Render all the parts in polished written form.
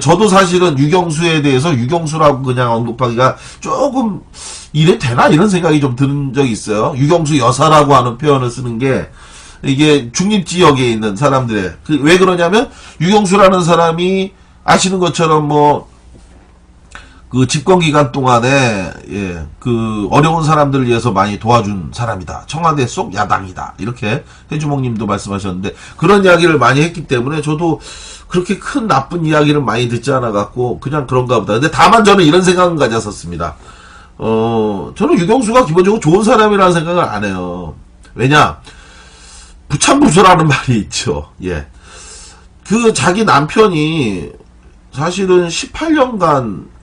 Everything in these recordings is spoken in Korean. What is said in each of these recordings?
저도 사실은 유경수에 대해서 유경수라고 그냥 언급하기가 조금 이래 되나 이런 생각이 좀 드는 적이 있어요. 유경수 여사라고 하는 표현을 쓰는 게 이게 중립지역에 있는 사람들의 왜 그러냐면 유경수라는 사람이 아시는 것처럼 뭐 그 집권 기간 동안에 그 어려운 사람들을 위해서 많이 도와준 사람이다. 청와대 속 야당이다. 이렇게 해주목님도 말씀하셨는데 그런 이야기를 많이 했기 때문에 저도 그렇게 큰 나쁜 이야기를 많이 듣지 않아 갖고 그냥 그런가 보다. 근데 다만 저는 이런 생각은 가졌었습니다. 저는 유경수가 기본적으로 좋은 사람이라는 생각을 안 해요. 왜냐? 부참부수라는 말이 있죠. 예. 그 자기 남편이 사실은 18년간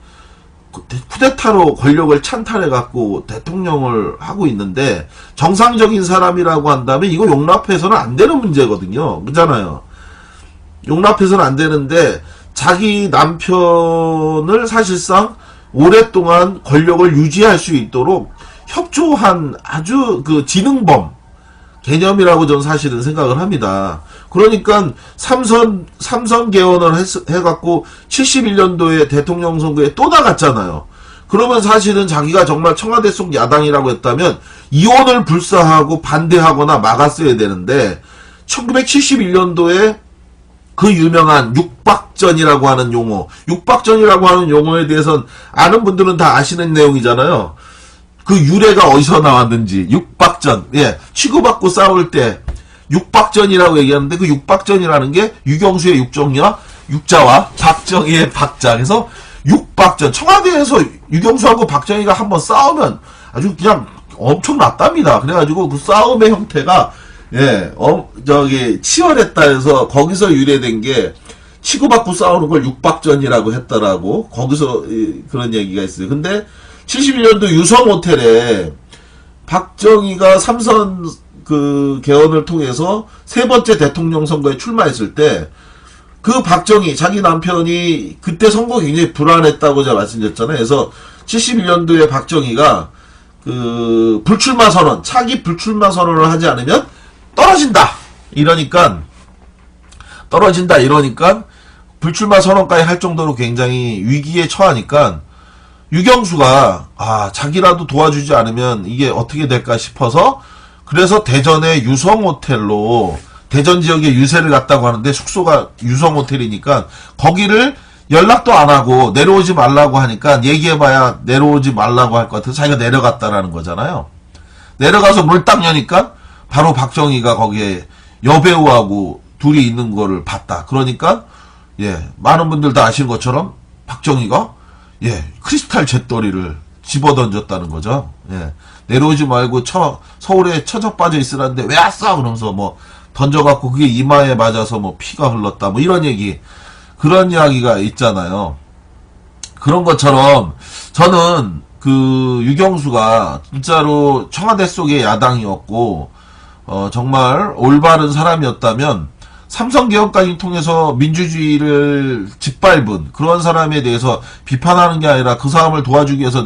쿠데타로 권력을 찬탈해갖고 대통령을 하고 있는데 정상적인 사람이라고 한다면 이거 용납해서는 안 되는 문제거든요. 그렇잖아요. 용납해서는 안 되는데 자기 남편을 사실상 오랫동안 권력을 유지할 수 있도록 협조한 아주 그 지능범 개념이라고 저는 사실은 생각을 합니다. 그러니까 삼선 개헌을 해갖고 71년도에 대통령 선거에 또 나갔잖아요. 그러면 사실은 자기가 정말 청와대 속 야당이라고 했다면 이혼을 불사하고 반대하거나 막았어야 되는데 1971년도에 그 유명한 육박전이라고 하는 용어, 육박전이라고 하는 용어에 대해서는 아는 분들은 다 아시는 내용이잖아요. 그 유래가 어디서 나왔는지 육박전, 치고받고 싸울 때 육박전이라고 얘기하는데 그 육박전이라는 게 유경수의 육정이와 육자와 박정희의 박자. 그래서 육박전. 청와대에서 유경수하고 박정희가 한번 싸우면 아주 그냥 엄청났답니다. 그래가지고 그 싸움의 형태가 치열했다 해서 거기서 유래된 게 치고받고 싸우는 걸 육박전이라고 했더라고. 거기서 그런 얘기가 있어요. 근데 71년도 유성호텔에 박정희가 삼선 그 개헌을 통해서 세 번째 대통령 선거에 출마했을 때 그 박정희 자기 남편이 그때 선거 굉장히 불안했다고 제가 말씀드렸잖아요. 그래서 71년도에 박정희가 그 불출마 선언, 차기 불출마 선언을 하지 않으면 떨어진다 이러니까 불출마 선언까지 할 정도로 굉장히 위기에 처하니까 유경수가 자기라도 도와주지 않으면 이게 어떻게 될까 싶어서 그래서 대전의 유성호텔로 대전 지역에 유세를 갔다고 하는데 숙소가 유성호텔이니까 거기를 연락도 안 하고 내려오지 말라고 하니까 얘기해봐야 내려오지 말라고 할 것 같아서 자기가 내려갔다라는 거잖아요. 내려가서 물 딱 여니까 바로 박정희가 거기에 여배우하고 둘이 있는 거를 봤다. 그러니까 많은 분들 다 아시는 것처럼 박정희가 크리스탈 잿더리를 집어던졌다는 거죠. 내려오지 말고 서울에 처져 빠져 있으라는데 왜 왔어? 그러면서 뭐 던져갖고 그게 이마에 맞아서 뭐 피가 흘렀다. 뭐 이런 얘기, 그런 이야기가 있잖아요. 그런 것처럼 저는 그 유경수가 진짜로 청와대 속의 야당이었고, 정말 올바른 사람이었다면 삼성개헌까지 통해서 민주주의를 짓밟은 그런 사람에 대해서 비판하는 게 아니라 그 사람을 도와주기 위해서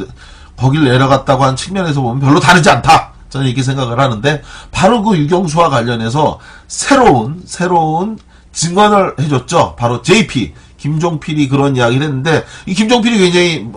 거길 내려갔다고 한 측면에서 보면 별로 다르지 않다. 저는 이렇게 생각을 하는데 바로 그 유경수와 관련해서 새로운 증언을 해줬죠. 바로 JP 김종필이 그런 이야기를 했는데 이 김종필이 굉장히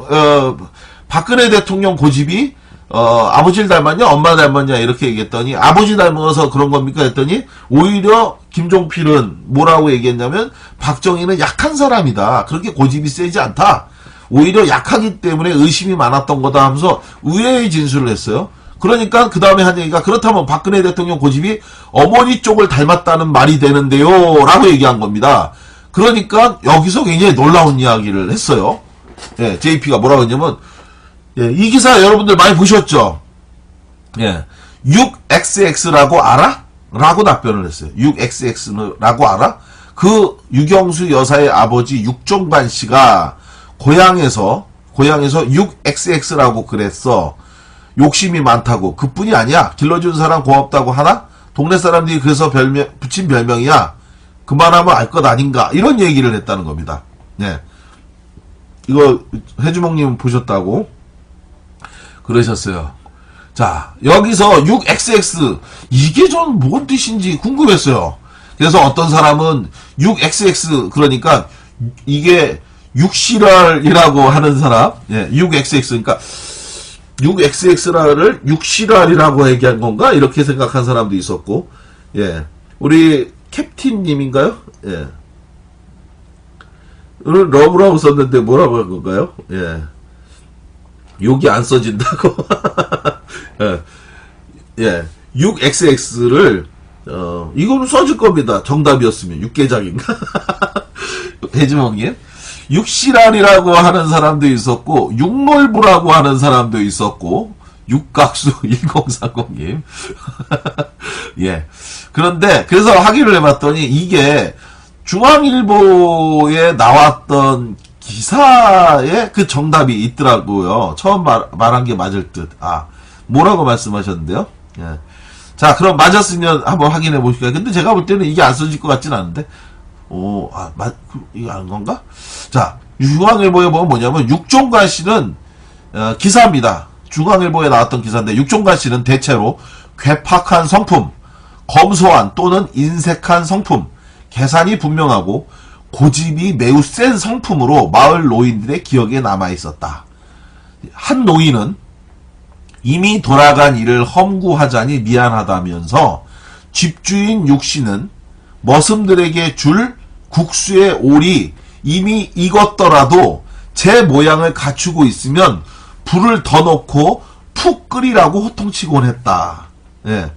박근혜 대통령 고집이 아버지를 닮았냐 엄마 닮았냐 이렇게 얘기했더니 아버지 닮아서 그런 겁니까 했더니 오히려 김종필은 뭐라고 얘기했냐면 박정희는 약한 사람이다. 그렇게 고집이 세지 않다. 오히려 약하기 때문에 의심이 많았던 거다 하면서 의외의 진술을 했어요. 그러니까 그 다음에 한 얘기가 그렇다면 박근혜 대통령 고집이 어머니 쪽을 닮았다는 말이 되는데요 라고 얘기한 겁니다. 그러니까 여기서 굉장히 놀라운 이야기를 했어요. JP가 뭐라고 했냐면 이 기사 여러분들 많이 보셨죠? 6XX라고 알아? 라고 답변을 했어요. 6XX라고 알아? 그 유경수 여사의 아버지 육종관 씨가 고향에서 6XX라고 그랬어. 욕심이 많다고. 그뿐이 아니야. 길러준 사람 고맙다고 하나? 동네 사람들이 그래서 붙인 별명이야. 그만하면 알 것 아닌가. 이런 얘기를 했다는 겁니다. 이거 해주먹님 보셨다고 그러셨어요. 자, 여기서 6XX 이게 전 뭔 뜻인지 궁금했어요. 그래서 어떤 사람은 6XX 그러니까 이게 육실알이라고 하는 사람, 예, 6XX, 그러니까 6XX를 육실알이라고 얘기한 건가? 이렇게 생각한 사람도 있었고, 예, 우리 캡틴님인가요? 예, 오늘 러브라고 썼는데 뭐라고 한 건가요? 예, 욕이 안 써진다고. 예, 예, 6XX를 이거는 써질 겁니다. 정답이었으면 육개장인가? 대지몽님. 육실알이라고 하는 사람도 있었고, 육놀부라고 하는 사람도 있었고, 육각수 1030님. 예. 그런데, 그래서 확인을 해봤더니, 이게 중앙일보에 나왔던 기사에 그 정답이 있더라고요. 처음 말한 게 맞을 듯. 아, 뭐라고 말씀하셨는데요? 예. 자, 그럼 맞았으면 한번 확인해 보실까요? 근데 제가 볼 때는 이게 안 써질 것 같진 않은데. 오, 이거 아는 건가? 자, 중앙일보에 보면 뭐냐면, 육종관 씨는, 기사입니다. 중앙일보에 나왔던 기사인데, 육종관 씨는 대체로 괴팍한 성품, 검소한 또는 인색한 성품, 계산이 분명하고, 고집이 매우 센 성품으로 마을 노인들의 기억에 남아 있었다. 한 노인은 이미 돌아간 일을 험구하자니 미안하다면서, 집주인 육씨는 머슴들에게 줄 국수의 올이 이미 익었더라도 제 모양을 갖추고 있으면 불을 더 넣고 푹 끓이라고 호통치곤 했다. 예.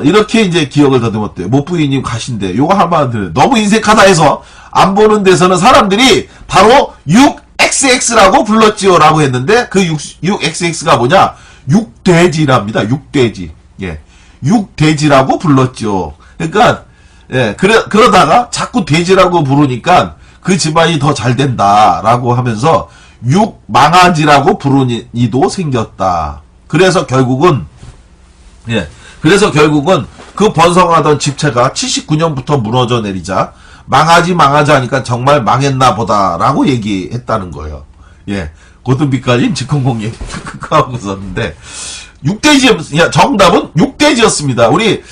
이렇게 이제 기억을 더듬었대요. 못부이님 가신데, 요거 한마디로 너무 인색하다 해서 안 보는 데서는 사람들이 바로 6XX라고 불렀지요. 라고 했는데, 그 6XX가 뭐냐? 육돼지랍니다. 육돼지. 예. 육돼지라고 불렀죠. 그러니까, 예, 그러다가 자꾸 돼지라고 부르니까 그 집안이 더 잘 된다라고 하면서 육망아지라고 부르는 이도 생겼다. 그래서 결국은 그 번성하던 집체가 79년부터 무너져 내리자 망아지 하니까 정말 망했나 보다라고 얘기했다는 거예요. 예, 고등비까지 직공공님 하고 있었는데, 정답은 육돼지였습니다. 우리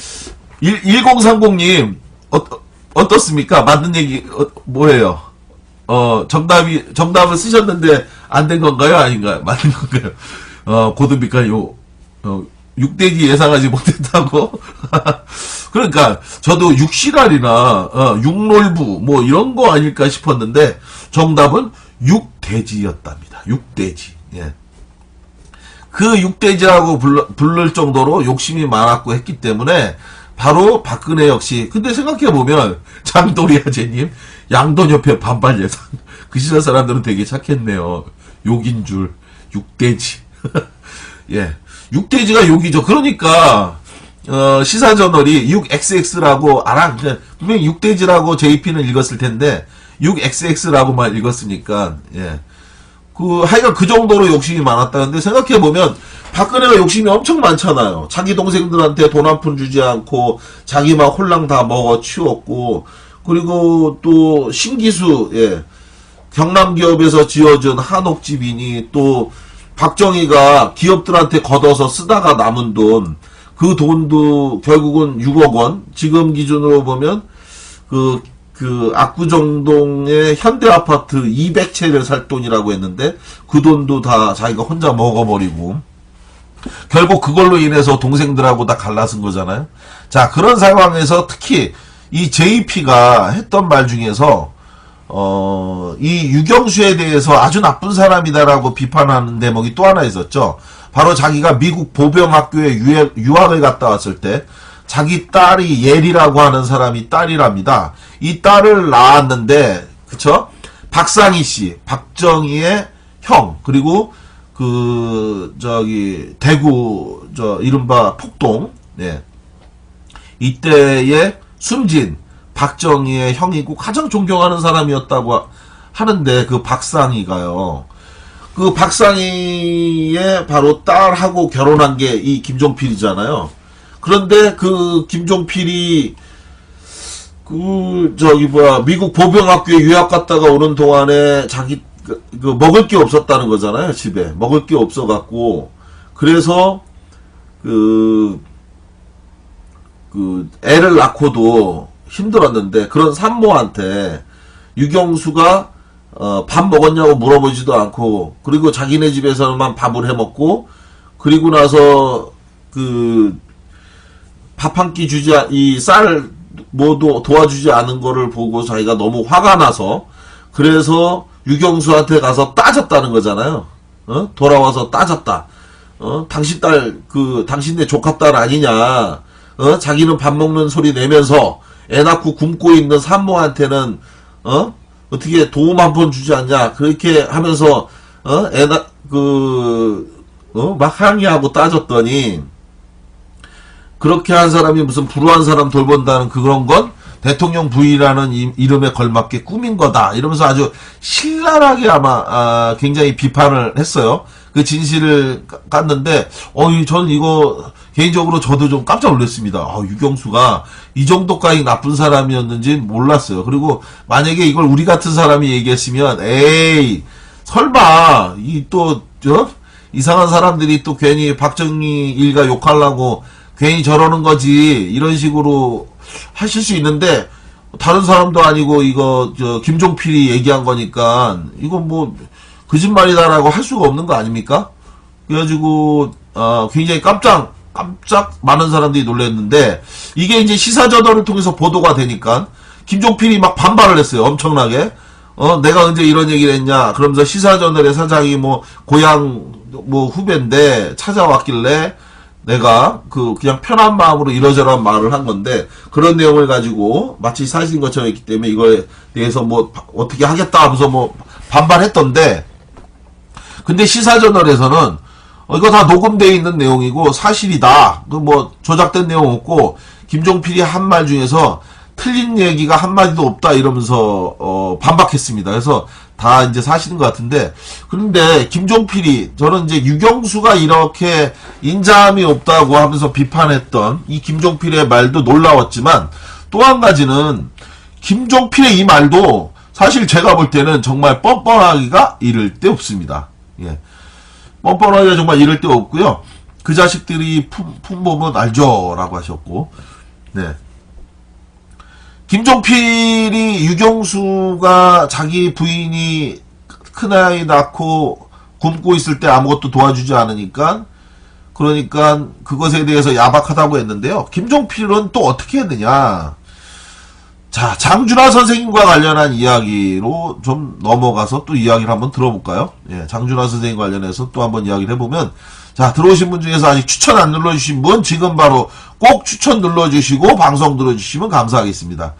1030님, 어떻습니까? 맞는 얘기, 뭐예요? 정답을 쓰셨는데, 안 된 건가요? 아닌가요? 맞는 건가요? 고등비까지 육돼지 예상하지 못했다고? 그러니까, 저도 육실알이나, 육놀부, 뭐, 이런 거 아닐까 싶었는데, 정답은 육돼지였답니다. 육돼지. 예. 그 육돼지라고 부를 정도로 욕심이 많았고 했기 때문에, 바로 박근혜 역시. 근데 생각해보면 장도리 아재님 양돈 옆에 반발 예상. 그 시절 사람들은 되게 착했네요. 욕인 줄. 육돼지. 예, 육돼지가 욕이죠. 그러니까 시사저널이 6XX라고 분명히 육돼지라고 JP는 읽었을 텐데 6XX라고만 읽었으니까, 예, 하여간 그 정도로 욕심이 많았다는데, 생각해보면 박근혜가 욕심이 엄청 많잖아요. 자기 동생들한테 돈 한 푼 주지 않고 자기 막 홀랑 다 먹어 치웠고, 그리고 또 신기수, 예, 경남 기업에서 지어준 한옥집이니, 또 박정희가 기업들한테 걷어서 쓰다가 남은 돈, 그 돈도 결국은 6억 원, 지금 기준으로 보면 압구정동의 현대아파트 200채를 살 돈이라고 했는데, 그 돈도 다 자기가 혼자 먹어버리고, 결국 그걸로 인해서 동생들하고 다 갈라쓴 거잖아요. 자, 그런 상황에서 특히 이 JP가 했던 말 중에서 이 유경수에 대해서 아주 나쁜 사람이다라고 비판하는 대목이 또 하나 있었죠. 바로 자기가 미국 보병학교에 유학을 갔다 왔을 때 자기 딸이 예리라고 하는 사람이 딸이랍니다. 이 딸을 낳았는데, 그쵸? 박상희 씨, 박정희의 형, 그리고 대구, 이른바 폭동, 예. 이때에 숨진 박정희의 형이고 가장 존경하는 사람이었다고 하는데, 그 박상희가요. 그 박상희의 바로 딸하고 결혼한 게 이 김종필이잖아요. 그런데 그 김종필이 미국 보병학교에 유학 갔다가 오는 동안에 자기 먹을 게 없었다는 거잖아요. 집에 먹을 게 없어갖고, 그래서 애를 낳고도 힘들었는데, 그런 산모한테 유경수가 밥 먹었냐고 물어보지도 않고, 그리고 자기네 집에서만 밥을 해 먹고, 그리고 나서 밥 한 끼 주지, 이 쌀 뭐도 도와주지 않은 거를 보고 자기가 너무 화가 나서, 그래서 유경수한테 가서 따졌다는 거잖아요. 돌아와서 따졌다. 당신 딸, 당신네 조카 딸 아니냐. 자기는 밥 먹는 소리 내면서 애 낳고 굶고 있는 산모한테는, 어떻게 도움 한 번 주지 않냐. 그렇게 하면서, 막 항의하고 따졌더니, 그렇게 한 사람이 무슨 불우한 사람 돌본다는 그런 건 대통령 부인이라는 이름에 걸맞게 꾸민 거다. 이러면서 아주 신랄하게 아마, 굉장히 비판을 했어요. 그 진실을 깠는데, 저는 이거, 개인적으로 저도 좀 깜짝 놀랐습니다. 유경수가 이 정도까지 나쁜 사람이었는지 몰랐어요. 그리고 만약에 이걸 우리 같은 사람이 얘기했으면, 에이, 설마, 이상한 사람들이 또 괜히 박정희 일가 욕하려고 괜히 저러는 거지, 이런 식으로 하실 수 있는데, 다른 사람도 아니고, 김종필이 얘기한 거니까, 이건 뭐, 거짓말이다라고 할 수가 없는 거 아닙니까? 그래가지고, 굉장히 깜짝 많은 사람들이 놀랐는데, 이게 이제 시사저널을 통해서 보도가 되니까, 김종필이 막 반발을 했어요. 엄청나게. 내가 언제 이런 얘기를 했냐. 그러면서 시사저널의 사장이 고향, 후배인데, 찾아왔길래, 내가 그냥 편한 마음으로 이러저러한 말을 한 건데, 그런 내용을 가지고 마치 사실인 것처럼 했기 때문에 이거에 대해서 어떻게 하겠다 하면서 반발했던데, 근데 시사저널에서는 이거 다 녹음되어 있는 내용이고 사실이다. 조작된 내용 없고, 김종필이 한 말 중에서 틀린 얘기가 한마디도 없다 이러면서 반박했습니다. 그래서 다 이제 사실인 것 같은데, 그런데 김종필이, 저는 이제 유경수가 이렇게 인자함이 없다고 하면서 비판했던 이 김종필의 말도 놀라웠지만, 또 한 가지는 김종필의 이 말도 사실 제가 볼 때는 정말 뻔뻔하기가 이를 데 없습니다. 예. 뻔뻔하기가 정말 이를 데 없고요. 그 자식들이 품보면 알죠 라고 하셨고, 네. 김종필이 유경수가 자기 부인이 큰아이 낳고 굶고 있을 때 아무것도 도와주지 않으니까, 그러니까 그것에 대해서 야박하다고 했는데요. 김종필은 또 어떻게 했느냐. 자, 장준하 선생님과 관련한 이야기로 좀 넘어가서 또 이야기를 한번 들어볼까요? 예, 장준하 선생님 관련해서 또 한번 이야기를 해보면, 자, 들어오신 분 중에서 아직 추천 안 눌러주신 분 지금 바로 꼭 추천 눌러주시고 방송 들어주시면 감사하겠습니다.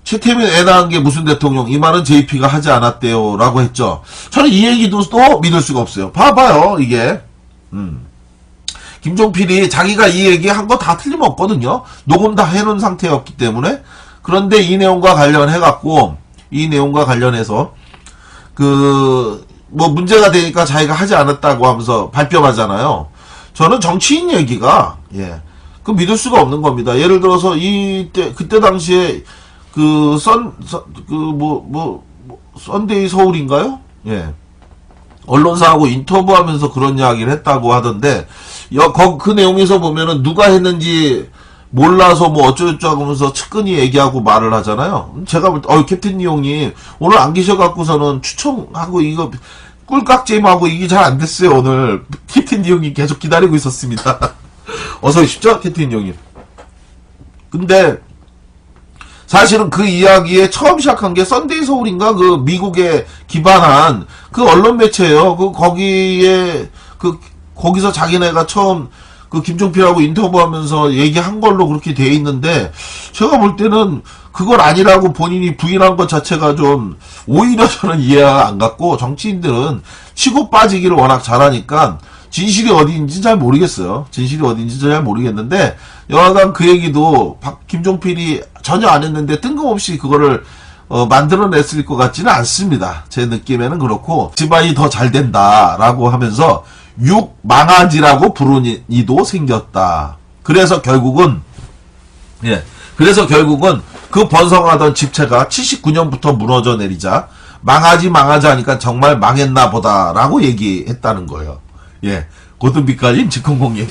최태민 애 낳은 게 무슨 대통령, 이 말은 JP가 하지 않았대요 라고 했죠. 저는 이 얘기도 또 믿을 수가 없어요. 봐봐요, 이게. 김종필이 자기가 이 얘기 한 거 다 틀림없거든요. 녹음 다 해놓은 상태였기 때문에. 그런데 이 내용과 관련해갖고, 이 내용과 관련해서, 문제가 되니까 자기가 하지 않았다고 하면서 발뺌하잖아요. 저는 정치인 얘기가, 믿을 수가 없는 겁니다. 예를 들어서, 그때 당시에, 썬데이 서울인가요? 예. 언론사하고 인터뷰하면서 그런 이야기를 했다고 하던데, 그 내용에서 보면은 누가 했는지 몰라서 어쩌고저쩌고 하면서 측근히 얘기하고 말을 하잖아요. 제가 볼 때, 캡틴 형님, 오늘 안 계셔갖고서는 추첨하고 이거, 꿀깍잼하고 이게 잘 안 됐어요, 오늘. 캡틴 형님 계속 기다리고 있었습니다. 어서 오십시오, 캡틴 형님. 근데, 사실은 그 이야기에 처음 시작한 게 썬데이 서울인가? 미국에 기반한 언론 매체예요. 거기서 자기네가 처음 김종필하고 인터뷰하면서 얘기한 걸로 그렇게 돼 있는데, 제가 볼 때는 그걸 아니라고 본인이 부인한 것 자체가 좀 오히려 저는 이해가 안 갔고, 정치인들은 치고 빠지기를 워낙 잘하니까 진실이 어디인지 잘 모르겠어요. 진실이 어디인지 잘 모르겠는데, 여하간 그 얘기도 김종필이 전혀 안 했는데 뜬금없이 그거를 만들어냈을 것 같지는 않습니다. 제 느낌에는 그렇고, 집안이 더 잘 된다라고 하면서 육망아지라고 부르는 이도 생겼다. 그래서 결국은 그 번성하던 집체가 79년부터 무너져 내리자 망하지 하니까 정말 망했나 보다라고 얘기했다는 거예요. 예. 고든빛깔님 직공공님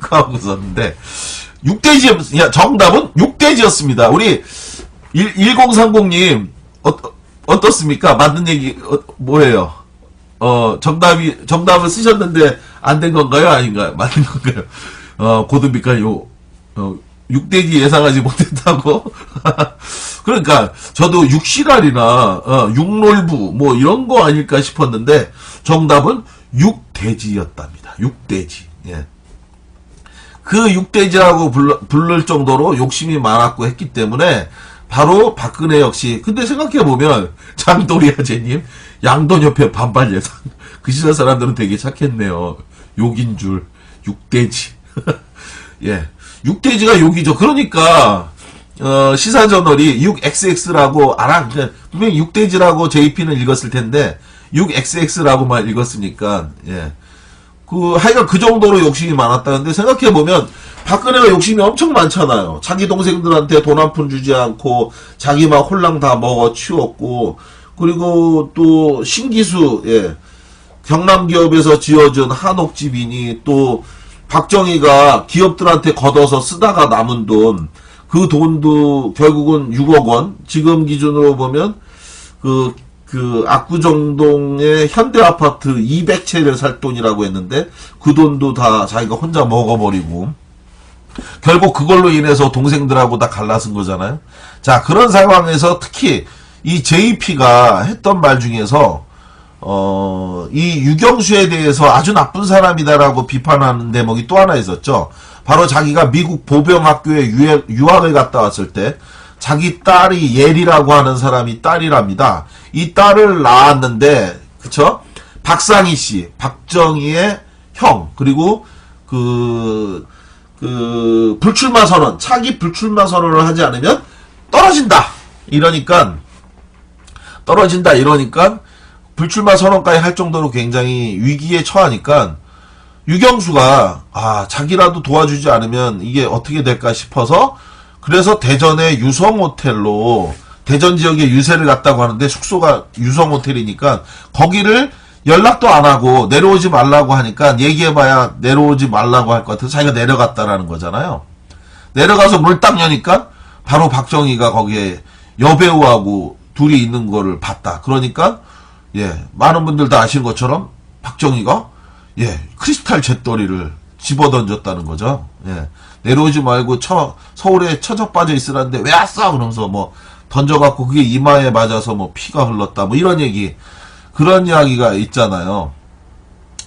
하고 있었는데, 정답은 6대지였습니다. 우리 1030님 어떻습니까? 맞는 얘기, 뭐예요? 정답을 쓰셨는데 안 된 건가요? 아닌가요? 맞는 건가요? 고든비가 육대지 예상하지 못했다고? 그러니까, 저도 육시랄이나, 육놀부, 뭐, 이런 거 아닐까 싶었는데, 정답은 육대지였답니다. 육대지. 예. 그 육대지라고 부를 정도로 욕심이 많았고 했기 때문에, 바로 박근혜 역시, 근데 생각해보면, 장도리아제님, 양돈협회 반발 예상. 그 시절 사람들은 되게 착했네요. 욕인 줄, 육대지. 예. 육대지가 욕이죠. 그러니까, 시사저널이 6XX라고, 분명히 육대지라고 JP는 읽었을 텐데, 6XX라고만 읽었으니까, 예. 하여간 그 정도로 욕심이 많았다는데, 생각해보면, 박근혜가 욕심이 엄청 많잖아요. 자기 동생들한테 돈 한 푼 주지 않고, 자기만 홀랑 다 먹어 치웠고, 그리고 또, 신기수, 예. 경남 기업에서 지어준 한옥집이니, 또, 박정희가 기업들한테 걷어서 쓰다가 남은 돈, 그 돈도 결국은 6억 원, 지금 기준으로 보면, 압구정동의 현대아파트 200채를 살 돈이라고 했는데, 그 돈도 다 자기가 혼자 먹어버리고, 결국 그걸로 인해서 동생들하고 다 갈라쓴 거잖아요. 자, 그런 상황에서 특히 이 JP가 했던 말 중에서 이 유경수에 대해서 아주 나쁜 사람이다라고 비판하는 대목이 또 하나 있었죠. 바로 자기가 미국 보병학교에 유학을 갔다 왔을 때 자기 딸이 예리라고 하는 사람이 딸이랍니다. 이 딸을 낳았는데, 그쵸? 박상희 씨, 박정희의 형, 그리고 불출마 선언, 차기 불출마 선언을 하지 않으면 떨어진다! 이러니까, 불출마 선언까지 할 정도로 굉장히 위기에 처하니까, 유경수가, 자기라도 도와주지 않으면 이게 어떻게 될까 싶어서, 그래서 대전의 유성호텔로, 대전 지역에 유세를 갔다고 하는데, 숙소가 유성호텔이니까, 거기를 연락도 안 하고 내려오지 말라고 하니까 얘기해봐야 내려오지 말라고 할 것 같아서 자기가 내려갔다라는 거잖아요. 내려가서 물 딱 여니까 바로 박정희가 거기에 여배우하고 둘이 있는 거를 봤다. 그러니까 많은 분들 다 아시는 것처럼 박정희가 크리스탈 잿더리를 집어던졌다는 거죠. 내려오지 말고 서울에 처져 빠져 있으라는데 왜 왔어? 그러면서 뭐 던져갖고 그게 이마에 맞아서 뭐 피가 흘렀다. 뭐 이런 얘기. 그런 이야기가 있잖아요.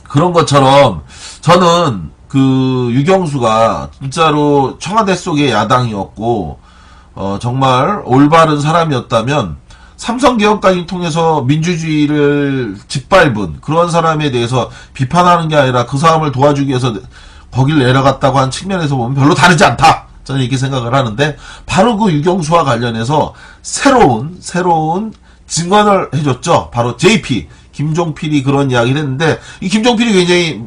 그런 것처럼 저는 유경수가 진짜로 청와대 속의 야당이었고 정말 올바른 사람이었다면 삼성개혁까지 통해서 민주주의를 짓밟은 그런 사람에 대해서 비판하는 게 아니라 그 사람을 도와주기 위해서 거길 내려갔다고 한 측면에서 보면 별로 다르지 않다. 저는 이렇게 생각을 하는데 바로 그 유경수와 관련해서 새로운 증언을 해줬죠. 바로 JP, 김종필이 그런 이야기를 했는데, 이 김종필이 굉장히,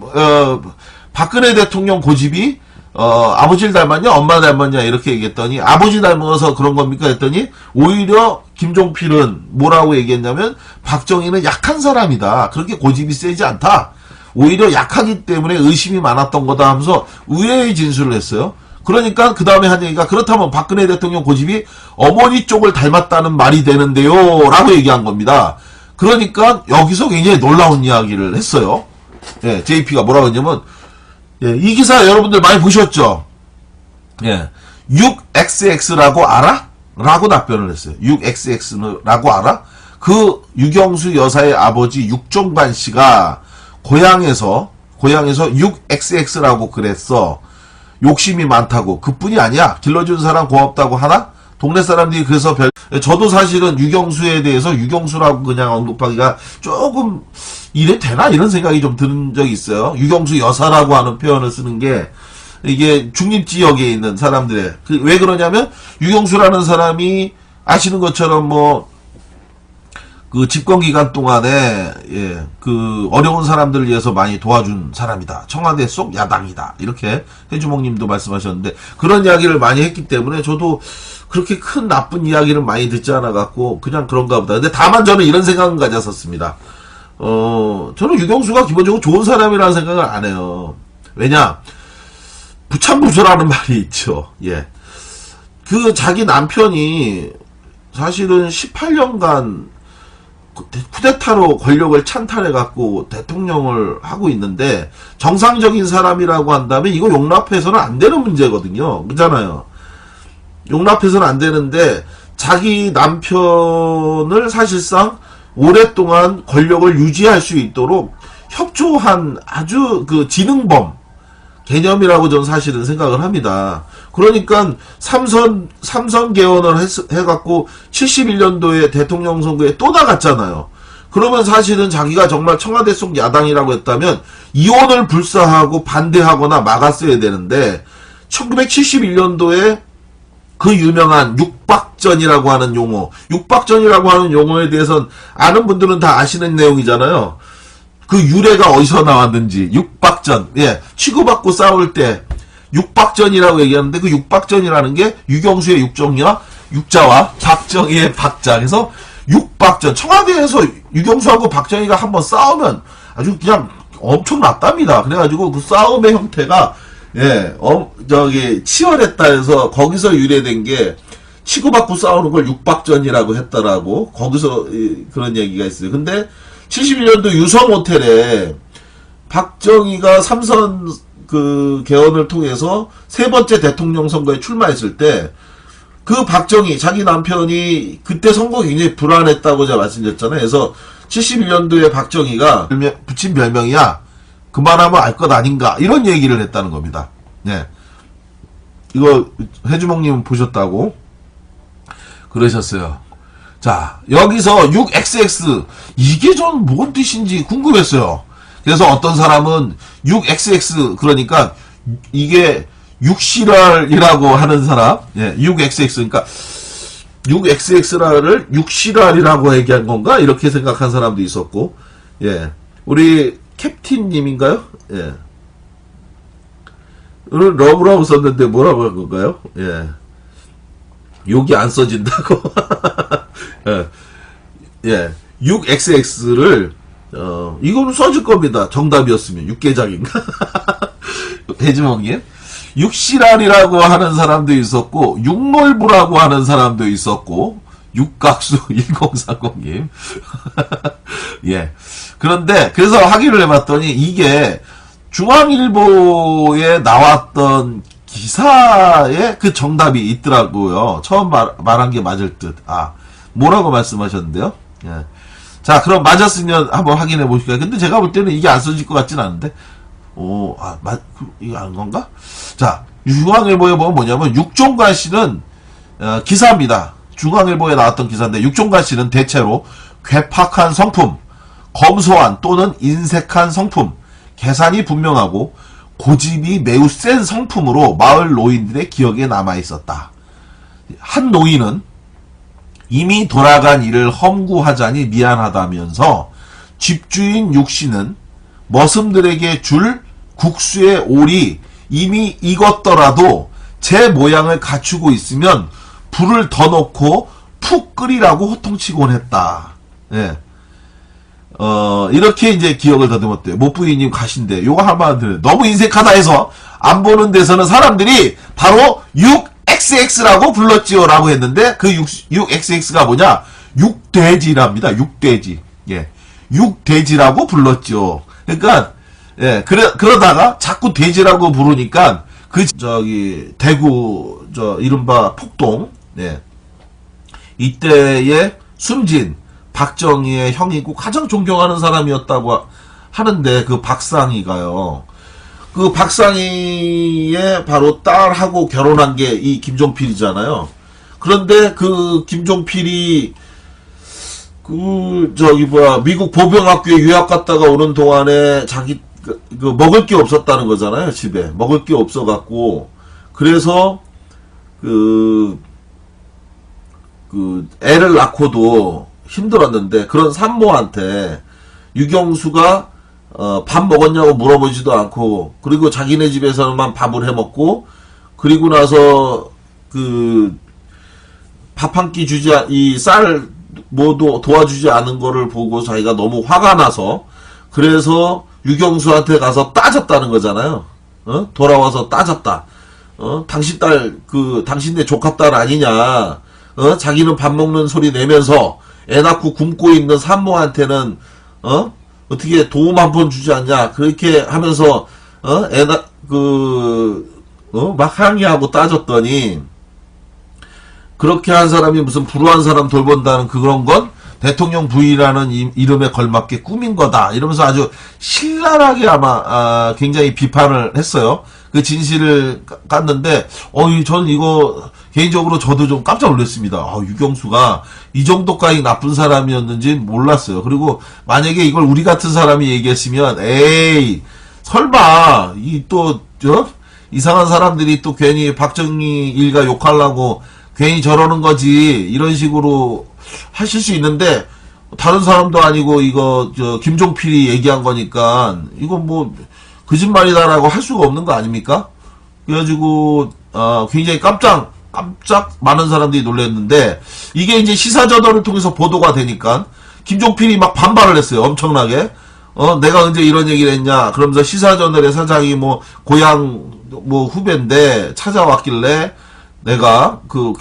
박근혜 대통령 고집이, 아버지를 닮았냐, 엄마 닮았냐, 이렇게 얘기했더니, 아버지 닮아서 그런 겁니까? 했더니, 오히려 김종필은 뭐라고 얘기했냐면, 박정희는 약한 사람이다. 그렇게 고집이 세지 않다. 오히려 약하기 때문에 의심이 많았던 거다 하면서 의외의 진술을 했어요. 그러니까 그 다음에 한 얘기가 그렇다면 박근혜 대통령 고집이 어머니 쪽을 닮았다는 말이 되는데요 라고 얘기한 겁니다. 그러니까 여기서 굉장히 놀라운 이야기를 했어요. JP가 뭐라고 했냐면 이 기사 여러분들 많이 보셨죠? 6XX라고 알아? 라고 답변을 했어요. 6XX라고 알아? 그 유경수 여사의 아버지 육종반 씨가 고향에서 6XX라고 그랬어. 욕심이 많다고. 그뿐이 아니야. 길러준 사람 고맙다고 하나? 동네 사람들이 그래서 저도 사실은 유경수에 대해서 유경수라고 그냥 언급하기가 조금 이래 되나? 이런 생각이 좀 드는 적이 있어요. 유경수 여사라고 하는 표현을 쓰는 게 이게 중립지역에 있는 사람들의 왜 그러냐면 유경수라는 사람이 아시는 것처럼 그 집권 기간 동안에 그 어려운 사람들을 위해서 많이 도와준 사람이다. 청와대 속 야당이다. 이렇게 해주목님도 말씀하셨는데 그런 이야기를 많이 했기 때문에 저도 그렇게 큰 나쁜 이야기를 많이 듣지 않아 갖고 그냥 그런가 보다. 근데 다만 저는 이런 생각은 가졌었습니다. 저는 유경수가 기본적으로 좋은 사람이라는 생각을 안 해요. 왜냐? 부참부수라는 말이 있죠. 그 자기 남편이 사실은 18년간 쿠데타로 권력을 찬탈해갖고 대통령을 하고 있는데, 정상적인 사람이라고 한다면 이거 용납해서는 안 되는 문제거든요. 그잖아요. 용납해서는 안 되는데, 자기 남편을 사실상 오랫동안 권력을 유지할 수 있도록 협조한 아주 그 지능범 개념이라고 저는 사실은 생각을 합니다. 그러니까 삼선 개헌을 해갖고 71년도에 대통령 선거에 또 나갔잖아요. 그러면 사실은 자기가 정말 청와대 속 야당이라고 했다면 이혼을 불사하고 반대하거나 막았어야 되는데, 1971년도에 그 유명한 육박전이라고 하는 용어, 육박전이라고 하는 용어에 대해서는 아는 분들은 다 아시는 내용이잖아요. 그 유래가 어디서 나왔는지. 육박전, 예, 치고받고 싸울 때 육박전이라고 얘기하는데, 그 육박전이라는 게 유경수의 육자와 박정희의 박자. 그래서 육박전. 청와대에서 유경수하고 박정희가 한번 싸우면 아주 그냥 엄청났답니다. 그래가지고 그 싸움의 형태가, 예, 치열했다 해서 거기서 유래된 게, 치고받고 싸우는 걸 육박전이라고 했더라고. 거기서 그런 얘기가 있어요. 근데 71년도 유성호텔에 박정희가 삼선 그 개헌을 통해서 세 번째 대통령 선거에 출마했을 때, 그 박정희, 자기 남편이 그때 선거 굉장히 불안했다고 제가 말씀드렸잖아요. 그래서 71년도에 박정희가 붙인 별명이야, 그만하면 알 것 아닌가, 이런 얘기를 했다는 겁니다. 네. 이거 해주먹님 보셨다고 그러셨어요. 자, 여기서 6XX, 이게 전 뭔 뜻인지 궁금했어요. 그래서 어떤 사람은 6XX, 그러니까 이게 6실알이라고 하는 사람, 예, 6XX, 그러니까 6XX를 6실알이라고 얘기한 건가? 이렇게 생각한 사람도 있었고, 예. 우리 캡틴님인가요? 예. 오늘 러브라고 썼는데 뭐라고 한 건가요? 예. 욕이 안 써진다고. 예. 예. 6XX를, 이거는 써질 겁니다. 정답이었으면. 육개장인가? 해지멍님. 육실알이라고 하는 사람도 있었고, 육놀부라고 하는 사람도 있었고, 육각수 1030님. 예. 그런데, 그래서 확인을 해봤더니, 이게 중앙일보에 나왔던 기사에 그 정답이 있더라고요. 처음 말한 게 맞을 듯. 아, 뭐라고 말씀하셨는데요? 예. 자, 그럼 맞았으면 한번 확인해 보실까요? 근데 제가 볼 때는 이게 안 써질 것 같진 않은데. 오, 아, 이거 아는 건가? 자, 중앙일보에 보면 뭐냐면, 육종관 씨는, 기사입니다. 중앙일보에 나왔던 기사인데, 육종관 씨는 대체로 괴팍한 성품, 검소한 또는 인색한 성품, 계산이 분명하고, 고집이 매우 센 성품으로 마을 노인들의 기억에 남아있었다. 한 노인은 이미 돌아간 일을 험구하자니 미안하다면서, 집주인 육씨는 머슴들에게 줄 국수의 올이 이미 익었더라도 제 모양을 갖추고 있으면 불을 더 넣고 푹 끓이라고 호통치곤 했다. 예. 이렇게 이제 기억을 더듬었대요. 못부이님 가신데, 요거 한번 들어요. 너무 인색하다 해서 안 보는 데서는 사람들이 바로 6XX라고 불렀지요. 라고 했는데, 그 6XX가 뭐냐? 육돼지랍니다. 육돼지. 예. 육돼지라고 불렀죠. 그러니까, 예, 그러다가 자꾸 돼지라고 부르니까, 대구, 이른바 폭동, 예. 이때에 숨진 박정희의 형이고 가장 존경하는 사람이었다고 하는데, 그 박상희가요. 그 박상희의 바로 딸하고 결혼한 게 이 김종필이잖아요. 그런데 그 김종필이 미국 보병학교에 유학 갔다가 오는 동안에 자기 먹을 게 없었다는 거잖아요. 집에 먹을 게 없어갖고, 그래서 애를 낳고도 힘들었는데, 그런 산모한테 유경수가 밥 먹었냐고 물어보지도 않고, 그리고 자기네 집에서만 밥을 해먹고, 그리고 나서 밥 한 끼 이 쌀 뭐도 도와주지 않은 거를 보고 자기가 너무 화가 나서, 그래서 유경수한테 가서 따졌다는 거잖아요. 돌아와서 따졌다. 당신 딸, 당신네 조카 딸 아니냐. 자기는 밥 먹는 소리 내면서 애 낳고 굶고 있는 산모한테는 어떻게 도움 한 번 주지 않냐 그렇게 하면서 막 항의하고 따졌더니 그렇게 한 사람이 무슨 불우한 사람 돌본다는 그런 건 대통령 부인이라는 이름에 걸맞게 꾸민 거다 이러면서 아주 신랄하게 아마 굉장히 비판을 했어요. 그 진실을 깠는데 저는 이거 개인적으로 저도 좀 깜짝 놀랐습니다. 유경수가 이 정도까지 나쁜 사람이었는지 몰랐어요. 그리고 만약에 이걸 우리 같은 사람이 얘기했으면 에이 설마 이상한 사람들이 또 괜히 박정희 일가 욕하려고 괜히 저러는 거지 이런 식으로 하실 수 있는데 다른 사람도 아니고 이거 김종필이 얘기한 거니까 이거 뭐 거짓말이다라고 할 수가 없는 거 아닙니까? 그래가지고 굉장히 깜짝 많은 사람들이 놀랐는데 이게 이제 시사저널을 통해서 보도가 되니까 김종필이 막 반발을 했어요. 엄청나게. 내가 언제 이런 얘기를 했냐 그러면서 시사저널의 사장이 뭐 고향 뭐 후배인데 찾아왔길래 내가 그냥